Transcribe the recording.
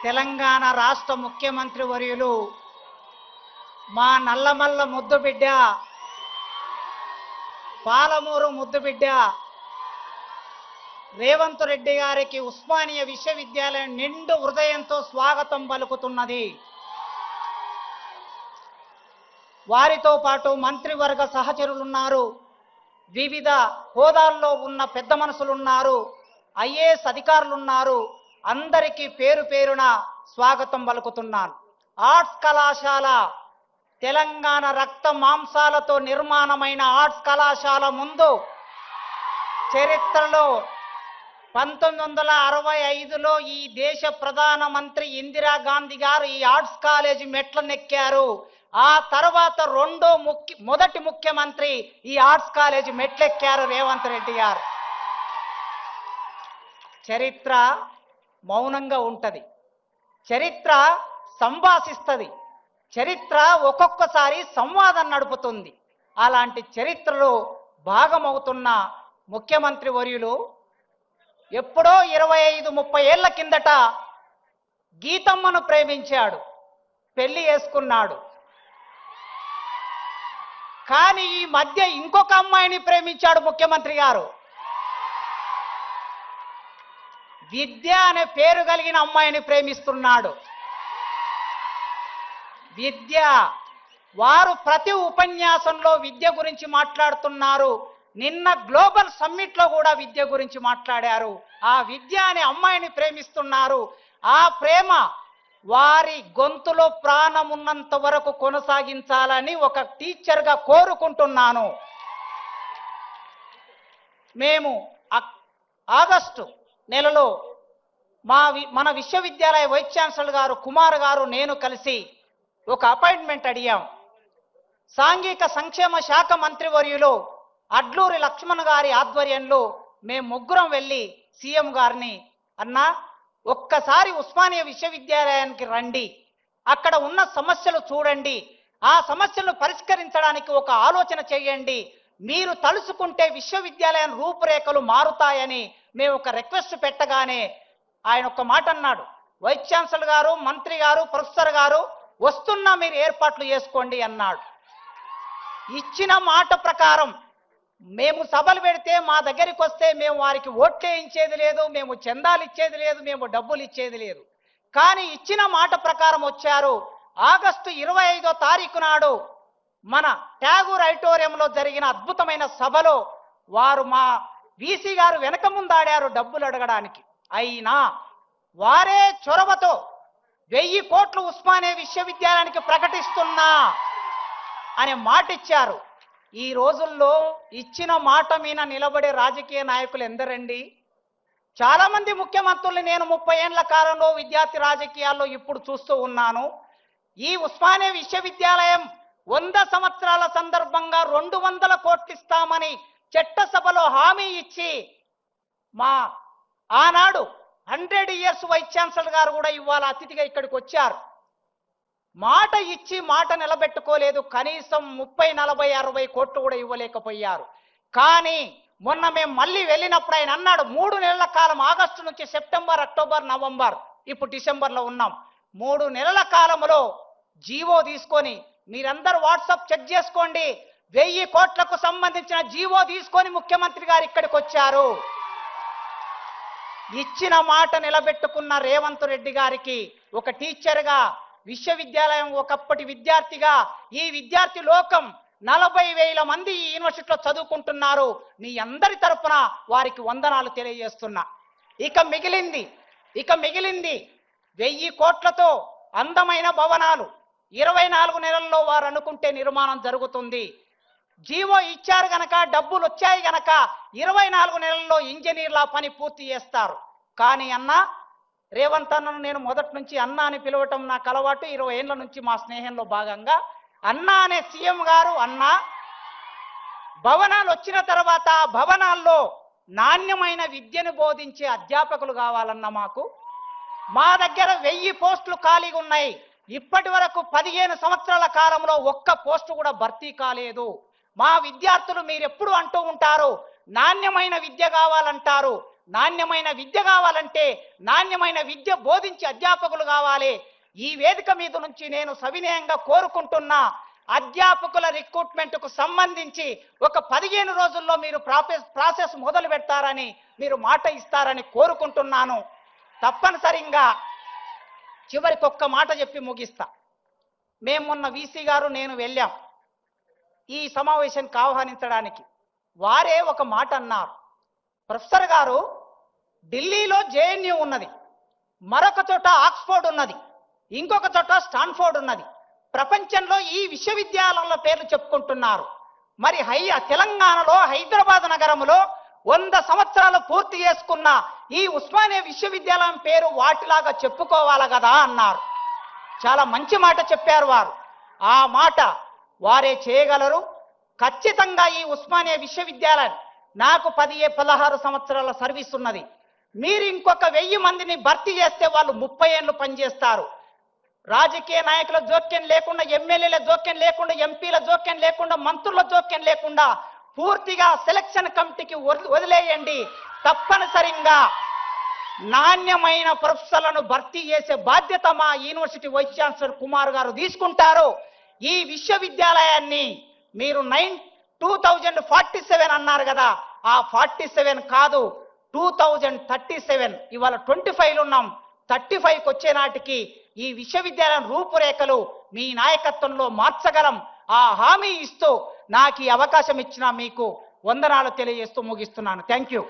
తెలంగాణ రాష్ట్ర ముఖ్యమంత్రి వర్యులు మా నల్లమల్ల ముద్దుబిడ్డ, పాలమూరు ముద్దుబిడ్డ రేవంత్ రెడ్డి గారికి ఉస్మానియా విశ్వవిద్యాలయం నిండు హృదయంతో స్వాగతం పలుకుతున్నది. వారితో పాటు మంత్రివర్గ సహచరులున్నారు, వివిధ హోదాల్లో ఉన్న పెద్ద మనుషులున్నారు, ఐఏఎస్ అధికారులున్నారు. అందరికీ పేరు పేరున స్వాగతం పలుకుతున్నాను. ఆర్ట్స్ కళాశాల తెలంగాణ రక్త మాంసాలతో నిర్మాణమైన ఆర్ట్స్ కళాశాల ముందు చరిత్రలో 1965లో ఈ దేశ ప్రధానమంత్రి ఇందిరాగాంధీ గారు ఈ ఆర్ట్స్ కాలేజీ మెట్లనెక్కారు. ఆ తర్వాత మొదటి ముఖ్యమంత్రి ఈ ఆర్ట్స్ కాలేజీ మెట్లెక్కారు రేవంత్ రెడ్డి గారు. చరిత్ర మౌనంగా ఉంటది, చరిత్ర సంభాషిస్తుంది, చరిత్ర ఒక్కొక్కసారి సంవాదం నడుపుతుంది. అలాంటి చరిత్రలో భాగమవుతున్న ముఖ్యమంత్రి వర్యులు ఎప్పుడో 25-30 ఏళ్ల కిందట గీతమ్మను ప్రేమించాడు, పెళ్లి చేసుకున్నాడు. కానీ ఈ మధ్య ఇంకొక అమ్మాయిని ప్రేమించాడు ముఖ్యమంత్రి గారు. విద్య అనే పేరు కలిగిన అమ్మాయిని ప్రేమిస్తున్నాడు. విద్య, వారు ప్రతి ఉపన్యాసంలో విద్య గురించి మాట్లాడుతున్నారు. నిన్న గ్లోబల్ సమ్మిట్ లో కూడా విద్య గురించి మాట్లాడారు. ఆ విద్య అనే అమ్మాయిని ప్రేమిస్తున్నారు. ఆ ప్రేమ వారి గొంతులో ప్రాణం ఉన్నంత వరకు కొనసాగించాలని ఒక టీచర్గా కోరుకుంటున్నాను. మేము ఆగస్టు నెలలో మన విశ్వవిద్యాలయ వైస్ ఛాన్సలర్ గారు కుమార్ గారు నేను కలిసి ఒక అపాయింట్మెంట్ అడిగాం. సాంఘిక సంక్షేమ శాఖ మంత్రివర్యులు అడ్లూరి లక్ష్మణ్ గారి ఆధ్వర్యంలో మేము ముగ్గురం వెళ్ళి సీఎం గారిని, అన్నా ఒక్కసారి ఉస్మానియా విశ్వవిద్యాలయానికి రండి, అక్కడ ఉన్న సమస్యలు చూడండి, ఆ సమస్యలను పరిష్కరించడానికి ఒక ఆలోచన చేయండి, మీరు తలుసుకుంటే విశ్వవిద్యాలయం రూపురేఖలు మారుతాయని మేము ఒక రిక్వెస్ట్ పెట్టగానే ఆయన ఒక్క మాట అన్నాడు, వైస్ ఛాన్సలర్ గారు, మంత్రి గారు, ప్రొఫెసర్ గారు వస్తున్నా, మీరు ఏర్పాట్లు చేసుకోండి అన్నాడు. ఇచ్చిన మాట ప్రకారం మేము సభలు పెడితే మా దగ్గరికి వస్తే మేము వారికి ఓట్లే ఇచ్చేది లేదు, మేము చందాలు ఇచ్చేది లేదు, మేము డబ్బులు ఇచ్చేది లేదు. కానీ ఇచ్చిన మాట ప్రకారం వచ్చారు. ఆగస్టు 25వ తారీఖు నాడు మన ట్యాగూర్ ఆడిటోరియంలో జరిగిన అద్భుతమైన సభలో వారు మా వీసీ గారు వెనక ముందాడారు డబ్బులు అడగడానికి. అయినా వారే చొరవతో 1000 కోట్లు ఉస్మానియా విశ్వవిద్యాలయానికి ప్రకటిస్తున్నా అనే మాట ఇచ్చారు. ఈ రోజుల్లో ఇచ్చిన మాట మీద నిలబడే రాజకీయ నాయకులు ఎందరండి? చాలా మంది ముఖ్యమంత్రులు నేను 30 ఏళ్ల కాలంలో విద్యార్థి రాజకీయాల్లో ఇప్పుడు చూస్తూ ఉన్నాను. ఈ ఉస్మానియా విశ్వవిద్యాలయం 100 సంవత్సరాల సందర్భంగా 200 కోట్లు ఇస్తామని చట్టసభలో హామీ ఇచ్చి మా ఆనాడు 100 ఇయర్స్ వైస్ ఛాన్సలర్ గారు కూడా ఇవాళ అతిథిగా ఇక్కడికి వచ్చారు. మాట ఇచ్చి మాట నిలబెట్టుకోలేదు. కనీసం 30, 40, 60 కోట్లు కూడా ఇవ్వలేకపోయారు. కానీ మొన్న మేము మళ్ళీ వెళ్ళినప్పుడు ఆయన అన్నాడు, 3 నెలల కాలం, ఆగస్టు నుంచి సెప్టెంబర్, అక్టోబర్, నవంబర్, ఇప్పుడు డిసెంబర్లో ఉన్నాం, 3 నెలల కాలంలో జీవో తీసుకొని, మీరందరూ వాట్సాప్ చెక్ చేసుకోండి, 1000 కోట్లకు సంబంధించిన జీవో తీసుకొని ముఖ్యమంత్రి గారు ఇక్కడికి వచ్చారు. ఇచ్చిన మాట నిలబెట్టుకున్న రేవంత్ రెడ్డి గారికి ఒక టీచర్గా, విశ్వవిద్యాలయం ఒకప్పటి విద్యార్థిగా, ఈ విద్యార్థి లోకం 40,000 మంది ఈ యూనివర్సిటీలో చదువుకుంటున్నారు. మీ అందరి తరపున వారికి వందనాలు తెలియజేస్తున్నా. ఇక మిగిలింది 1000 కోట్లతో అందమైన భవనాలు 24 నెలల్లో వారు అనుకుంటే నిర్మాణం జరుగుతుంది. జీవో ఇచ్చారు గనక, డబ్బులు వచ్చాయి గనక 24 నెలల్లో ఇంజనీర్ల పని పూర్తి చేస్తారు. కానీ అన్నా, రేవంత్ అన్నను నేను మొదటి నుంచి అన్న అని పిలవటం నాకు అలవాటు. 20 ఏళ్ల నుంచి మా స్నేహంలో భాగంగా అన్న అనే సీఎం గారు, అన్న భవనాలు వచ్చిన తర్వాత భవనాల్లో నాణ్యమైన విద్యను బోధించే అధ్యాపకులు కావాలన్న మా దగ్గర 1000 పోస్టులు ఖాళీగా ఉన్నాయి. ఇప్పటి వరకు 15 సంవత్సరాల కాలంలో ఒక్క పోస్టు కూడా భర్తీ కాలేదు. మా విద్యార్థులు మీరు ఎప్పుడు అంటూ ఉంటారు, నాణ్యమైన విద్య కావాలంటారు. నాణ్యమైన విద్య కావాలంటే నాణ్యమైన విద్య బోధించే అధ్యాపకులు కావాలి. ఈ వేదిక మీద నుంచి నేను సవినయంగా కోరుకుంటున్నా, అధ్యాపకుల రిక్రూట్మెంట్కు సంబంధించి ఒక 15 రోజుల్లో మీరు ప్రాసెస్ మొదలు పెడతారని, మీరు మాట ఇస్తారని కోరుకుంటున్నాను. తప్పనిసరిగా చివరికి ఒక్క మాట చెప్పి ముగిస్తా. మేము మొన్న వీసీ గారు నేను వెళ్ళాం ఈ సమావేశానికి ఆహ్వానించడానికి. వారే ఒక మాట అన్నారు, ప్రొఫెసర్ గారు ఢిల్లీలో జేఎన్యూ ఉన్నది, మరొక చోట ఆక్స్ఫోర్డ్ ఉన్నది, ఇంకొక చోట స్టాన్ఫోర్డ్ ఉన్నది. ప్రపంచంలో ఈ విశ్వవిద్యాలయాల పేర్లు చెప్పుకుంటున్నారు. మరి తెలంగాణలో హైదరాబాద్ నగరంలో 100 సంవత్సరాలు పూర్తి చేసుకున్న ఈ ఉస్మానియా విశ్వవిద్యాలయం పేరు వాటిలాగా చెప్పుకోవాలి కదా అన్నారు. చాలా మంచి మాట చెప్పారు వారు. ఆ మాట వారే చేయగలరు. ఖచ్చితంగా ఈ ఉస్మానియా విశ్వవిద్యాలయం నాకు 16 సంవత్సరాల సర్వీస్ ఉన్నది. మీరు ఇంకొక 1000 మందిని భర్తీ చేస్తే వాళ్ళు 30 ఏళ్ళు పనిచేస్తారు. రాజకీయ నాయకుల జోక్యం లేకుండా, ఎమ్మెల్యేల జోక్యం లేకుండా, ఎంపీల జోక్యం లేకుండా, మంత్రుల జోక్యం లేకుండా పూర్తిగా సెలక్షన్ కమిటీకి వదిలేయండి. తప్పనిసరిగా నాణ్యమైన ప్రొఫెసర్లను భర్తీ చేసే బాధ్యత మా యూనివర్సిటీ వైస్ ఛాన్సలర్ కుమార్ గారు తీసుకుంటారు. ఈ విశ్వవిద్యాలయాన్ని మీరు 2047 అన్నారు కదా, ఆ 47 కాదు 2037. ఇవాళ 25 ఉన్నాం, 35కి వచ్చే నాటికి ఈ విశ్వవిద్యాలయం రూపురేఖలు మీ నాయకత్వంలో మార్చగలం. ఆ హామీ ఇస్తూ నాకు ఈ అవకాశం ఇచ్చిన మీకు వందనాలు తెలియజేస్తూ ముగిస్తున్నాను. Thank you.